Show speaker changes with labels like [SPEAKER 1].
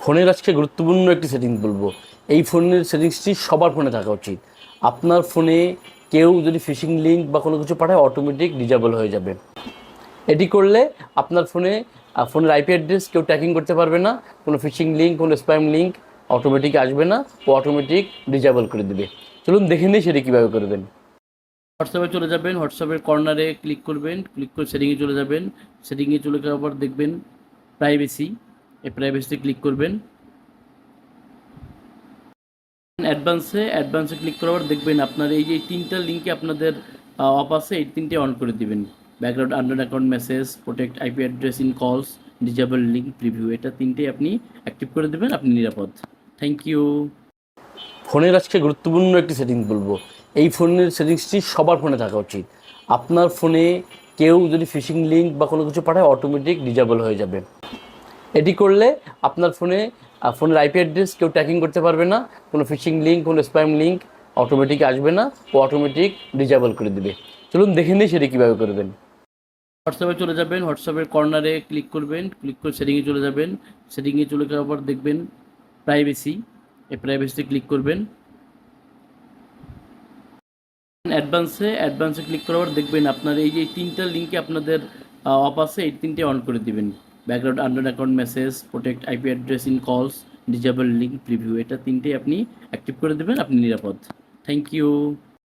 [SPEAKER 1] ফোনের আজকে গুরুত্বপূর্ণ একটি সেটিংস বলবো। এই ফোনের সেটিংসটি সবার ফোনে থাকা উচিত। আপনার ফোনে কেউ যদি ফিশিং লিঙ্ক বা কোনো কিছু পাঠায় অটোমেটিক ডিজেবল হয়ে যাবে। এটি করলে আপনার ফোনের আইপি অ্যাড্রেস কেউ ট্র্যাকিং করতে পারবে না, কোনো ফিশিং লিঙ্ক, কোনো স্প্যাম লিঙ্ক অটোমেটিক আসবে না, ও অটোমেটিক ডিজেবল করে দেবে। চলুন দেখে নিই সেটি কীভাবে করবেন। হোয়াটসঅ্যাপে চলে যাবেন, হোয়াটসঅ্যাপের কর্নারে ক্লিক করবেন, ক্লিক করে সেটিংয়ে চলে যাবেন। সেটিংয়ে চলে যাওয়ার পর দেখবেন প্রাইভেসি, এই প্রাইভেসিতে ক্লিক করবেন। অ্যাডভান্সে ক্লিক করার পর দেখবেন আপনার এই যে তিনটা লিঙ্কে আপনাদের অফ আছে, এই তিনটে অন করে দিবেন। Background unknown account message, protect IP address in calls, disable link preview, এটা তিনটেই আপনি অ্যাক্টিভ করে দেবেন, আপনি নিরাপদ। Thank you. ফোনের আজকে গুরুত্বপূর্ণ একটি সেটিংস বলবো। এই ফোনের সেটিংসটি সবার ফোনে থাকা উচিত। আপনার ফোনে কেউ যদি ফিশিং লিঙ্ক বা কোনো কিছু পাঠায় অটোমেটিক ডিজেবল হয়ে যাবে। এটি করলে আপনার ফোনের আইপি অ্যাড্রেস কেউ ট্র্যাকিং করতে পারবে না, কোনো ফিশিং লিঙ্ক, কোনো স্প্যাম লিঙ্ক অটোমেটিক আসবে না, ও অটোমেটিক ডিজেবল করে দেবে। চলুন দেখে নিই সেটি কীভাবে করবেন। হোয়াটসঅ্যাপে চলে যাবেন, হোয়াটসঅ্যাপের কর্নারে ক্লিক করবেন, ক্লিক করে সেটিংয়ে চলে যাবেন। সেটিংয়ে চলে যাওয়ার পর দেখবেন প্রাইভেসি, এই প্রাইভেসিতে ক্লিক করবেন। অ্যাডভান্সে ক্লিক করার পর দেখবেন আপনার এই যে তিনটা লিঙ্কে আপনাদের অফ আছে, এই তিনটে অন করে দিবেন। Background unknown account message, protect IP address in calls, disable link preview, এটা তিনটেই আপনি অ্যাক্টিভ করে দেবেন, আপনি নিরাপদ। Thank you.